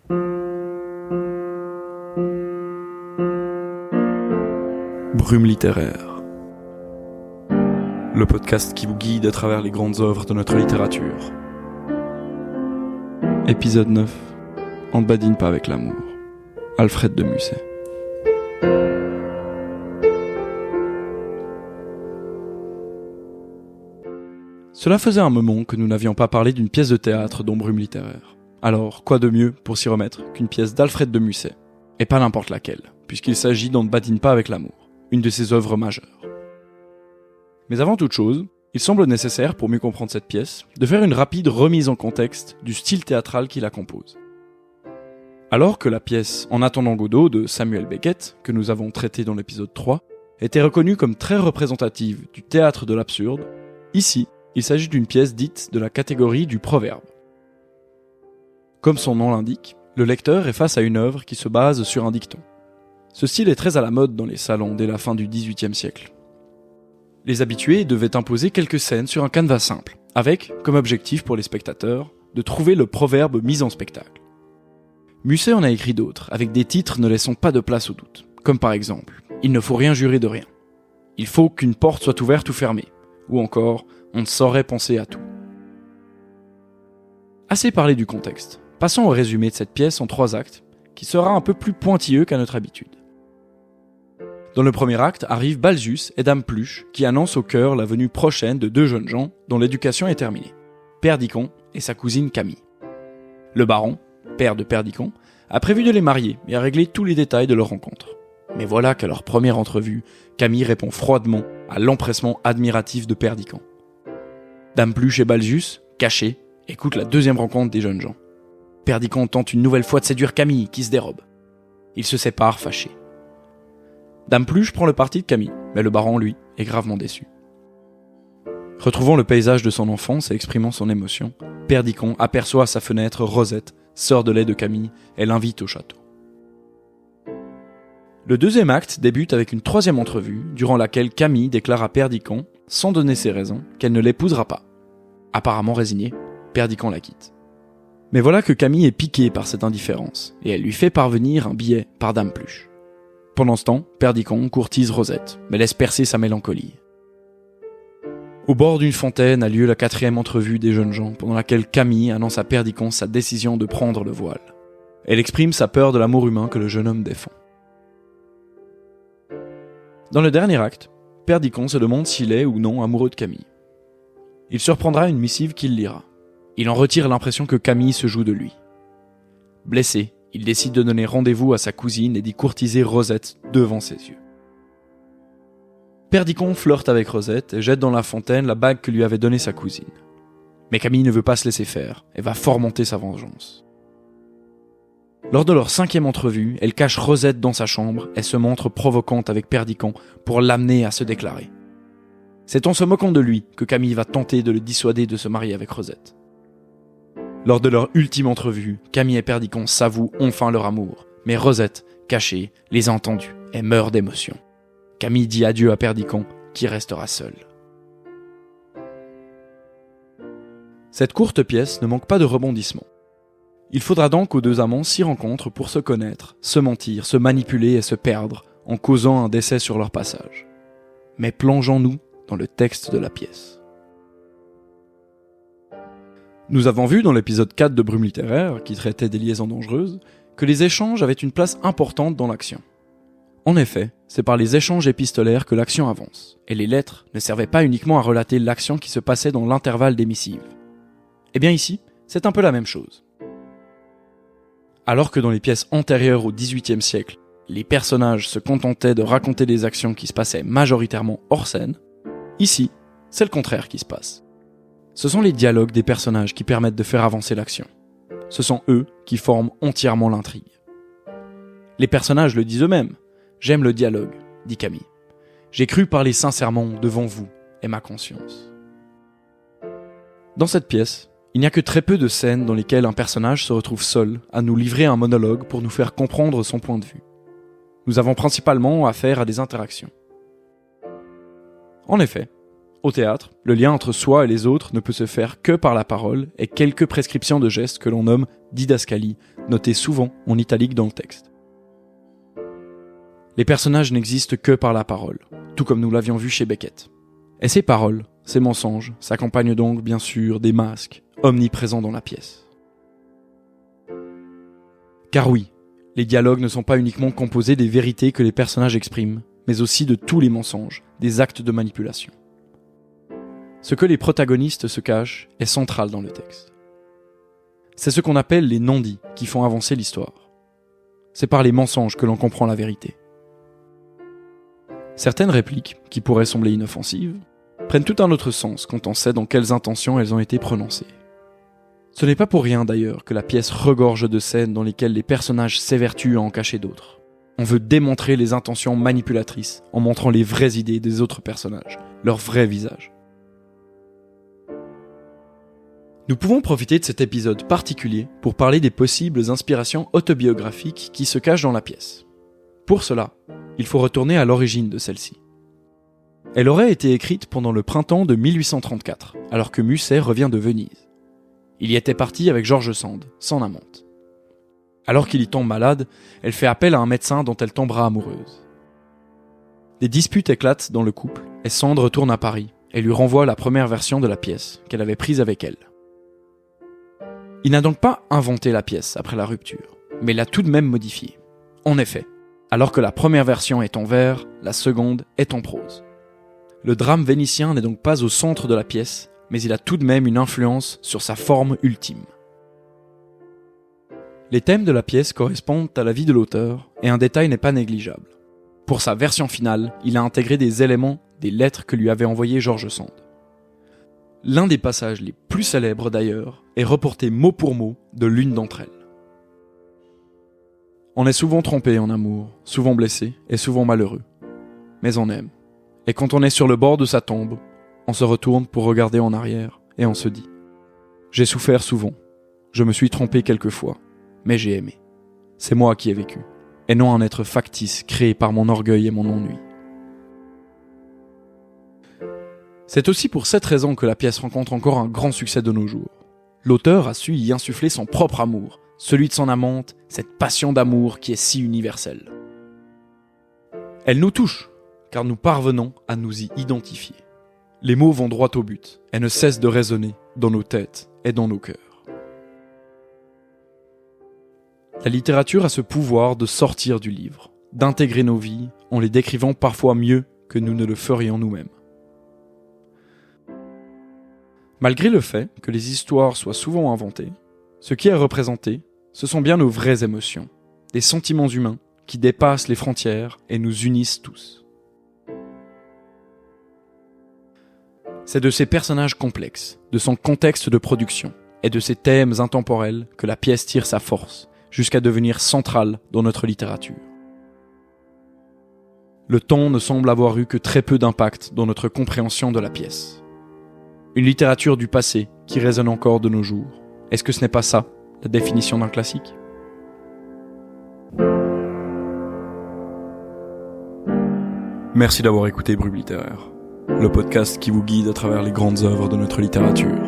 Brume littéraire. Le podcast qui vous guide à travers les grandes œuvres de notre littérature. Épisode 9. On ne badine pas avec l'amour. Alfred de Musset. Cela faisait un moment que nous n'avions pas parlé d'une pièce de théâtre dont Brume littéraire. Alors, quoi de mieux pour s'y remettre qu'une pièce d'Alfred de Musset, et pas n'importe laquelle, puisqu'il s'agit d'On ne badine pas avec l'amour, une de ses œuvres majeures. Mais avant toute chose, il semble nécessaire, pour mieux comprendre cette pièce, de faire une rapide remise en contexte du style théâtral qui la compose. Alors que la pièce En attendant Godot de Samuel Beckett, que nous avons traitée dans l'épisode 3, était reconnue comme très représentative du théâtre de l'absurde, ici, il s'agit d'une pièce dite de la catégorie du proverbe. Comme son nom l'indique, le lecteur est face à une œuvre qui se base sur un dicton. Ce style est très à la mode dans les salons dès la fin du XVIIIe siècle. Les habitués devaient imposer quelques scènes sur un canevas simple, avec, comme objectif pour les spectateurs, de trouver le proverbe mis en spectacle. Musset en a écrit d'autres, avec des titres ne laissant pas de place au doute, comme par exemple « Il ne faut rien jurer de rien »,« Il faut qu'une porte soit ouverte ou fermée », ou encore « On ne saurait penser à tout ». Assez parlé du contexte, passons au résumé de cette pièce en 3 actes, qui sera un peu plus pointilleux qu'à notre habitude. Dans le premier acte arrivent Balzus et Dame Pluche, qui annoncent au chœur la venue prochaine de 2 jeunes gens dont l'éducation est terminée, Perdicon et sa cousine Camille. Le baron, père de Perdicon, a prévu de les marier et a réglé tous les détails de leur rencontre. Mais voilà qu'à leur première entrevue, Camille répond froidement à l'empressement admiratif de Perdicon. Dame Pluche et Balzus, cachés, écoutent la deuxième rencontre des jeunes gens. Perdicon tente une nouvelle fois de séduire Camille, qui se dérobe. Ils se séparent fâchés. Dame Pluche prend le parti de Camille, mais le baron, lui, est gravement déçu. Retrouvant le paysage de son enfance et exprimant son émotion, Perdicon aperçoit à sa fenêtre Rosette, sœur de lait de Camille, et l'invite au château. Le deuxième acte débute avec une 3e entrevue, durant laquelle Camille déclare à Perdicon, sans donner ses raisons, qu'elle ne l'épousera pas. Apparemment résignée, Perdicon la quitte. Mais voilà que Camille est piquée par cette indifférence, et elle lui fait parvenir un billet par Dame Pluche. Pendant ce temps, Perdicon courtise Rosette, mais laisse percer sa mélancolie. Au bord d'une fontaine a lieu la 4e entrevue des jeunes gens, pendant laquelle Camille annonce à Perdicon sa décision de prendre le voile. Elle exprime sa peur de l'amour humain que le jeune homme défend. Dans le dernier acte, Perdicon se demande s'il est ou non amoureux de Camille. Il surprendra une missive qu'il lira. Il en retire l'impression que Camille se joue de lui. Blessé, il décide de donner rendez-vous à sa cousine et d'y courtiser Rosette devant ses yeux. Perdicon flirte avec Rosette et jette dans la fontaine la bague que lui avait donnée sa cousine. Mais Camille ne veut pas se laisser faire et va fomenter sa vengeance. Lors de leur 5e entrevue, elle cache Rosette dans sa chambre et se montre provocante avec Perdicon pour l'amener à se déclarer. C'est en se moquant de lui que Camille va tenter de le dissuader de se marier avec Rosette. Lors de leur ultime entrevue, Camille et Perdicon s'avouent enfin leur amour, mais Rosette, cachée, les a entendus et meurt d'émotion. Camille dit adieu à Perdicon, qui restera seul. Cette courte pièce ne manque pas de rebondissements. Il faudra donc aux 2 amants s'y rencontrent pour se connaître, se mentir, se manipuler et se perdre, en causant un décès sur leur passage. Mais plongeons-nous dans le texte de la pièce. Nous avons vu dans l'épisode 4 de Brume littéraire, qui traitait des liaisons dangereuses, que les échanges avaient une place importante dans l'action. En effet, c'est par les échanges épistolaires que l'action avance, et les lettres ne servaient pas uniquement à relater l'action qui se passait dans l'intervalle des missives. Eh bien ici, c'est un peu la même chose. Alors que dans les pièces antérieures au XVIIIe siècle, les personnages se contentaient de raconter des actions qui se passaient majoritairement hors scène, ici, c'est le contraire qui se passe. Ce sont les dialogues des personnages qui permettent de faire avancer l'action. Ce sont eux qui forment entièrement l'intrigue. Les personnages le disent eux-mêmes. « J'aime le dialogue », dit Camille. « J'ai cru parler sincèrement devant vous et ma conscience. » Dans cette pièce, il n'y a que très peu de scènes dans lesquelles un personnage se retrouve seul à nous livrer un monologue pour nous faire comprendre son point de vue. Nous avons principalement affaire à des interactions. En effet, Au théâtre, le lien entre soi et les autres ne peut se faire que par la parole et quelques prescriptions de gestes que l'on nomme didascalie, notées souvent en italique dans le texte. Les personnages n'existent que par la parole, tout comme nous l'avions vu chez Beckett. Et ces paroles, ces mensonges, s'accompagnent donc bien sûr des masques, omniprésents dans la pièce. Car oui, les dialogues ne sont pas uniquement composés des vérités que les personnages expriment, mais aussi de tous les mensonges, des actes de manipulation. Ce que les protagonistes se cachent est central dans le texte. C'est ce qu'on appelle les non-dits qui font avancer l'histoire. C'est par les mensonges que l'on comprend la vérité. Certaines répliques, qui pourraient sembler inoffensives, prennent tout un autre sens quand on sait dans quelles intentions elles ont été prononcées. Ce n'est pas pour rien d'ailleurs que la pièce regorge de scènes dans lesquelles les personnages s'évertuent à en cacher d'autres. On veut démontrer les intentions manipulatrices en montrant les vraies idées des autres personnages, leur vrai visage. Nous pouvons profiter de cet épisode particulier pour parler des possibles inspirations autobiographiques qui se cachent dans la pièce. Pour cela, il faut retourner à l'origine de celle-ci. Elle aurait été écrite pendant le printemps de 1834, alors que Musset revient de Venise. Il y était parti avec George Sand, son amante. Alors qu'il y tombe malade, elle fait appel à un médecin dont elle tombera amoureuse. Des disputes éclatent dans le couple et Sand retourne à Paris et lui renvoie la première version de la pièce qu'elle avait prise avec elle. Il n'a donc pas inventé la pièce après la rupture, mais l'a tout de même modifiée. En effet, alors que la première version est en vers, la seconde est en prose. Le drame vénitien n'est donc pas au centre de la pièce, mais il a tout de même une influence sur sa forme ultime. Les thèmes de la pièce correspondent à la vie de l'auteur, et un détail n'est pas négligeable. Pour sa version finale, il a intégré des éléments des lettres que lui avait envoyées George Sand. L'un des passages les plus célèbres d'ailleurs est reporté mot pour mot de l'une d'entre elles. On est souvent trompé en amour, souvent blessé et souvent malheureux. Mais on aime. Et quand on est sur le bord de sa tombe, on se retourne pour regarder en arrière et on se dit « J'ai souffert souvent, je me suis trompé quelquefois, mais j'ai aimé. C'est moi qui ai vécu, et non un être factice créé par mon orgueil et mon ennui. » C'est aussi pour cette raison que la pièce rencontre encore un grand succès de nos jours. L'auteur a su y insuffler son propre amour, celui de son amante, cette passion d'amour qui est si universelle. Elle nous touche, car nous parvenons à nous y identifier. Les mots vont droit au but et ne cessent de résonner dans nos têtes et dans nos cœurs. La littérature a ce pouvoir de sortir du livre, d'intégrer nos vies en les décrivant parfois mieux que nous ne le ferions nous-mêmes. Malgré le fait que les histoires soient souvent inventées, ce qui est représenté, ce sont bien nos vraies émotions, des sentiments humains qui dépassent les frontières et nous unissent tous. C'est de ces personnages complexes, de son contexte de production et de ces thèmes intemporels que la pièce tire sa force, jusqu'à devenir centrale dans notre littérature. Le temps ne semble avoir eu que très peu d'impact dans notre compréhension de la pièce. Une littérature du passé qui résonne encore de nos jours. Est-ce que ce n'est pas ça, la définition d'un classique ? Merci d'avoir écouté Brume littéraire, le podcast qui vous guide à travers les grandes œuvres de notre littérature.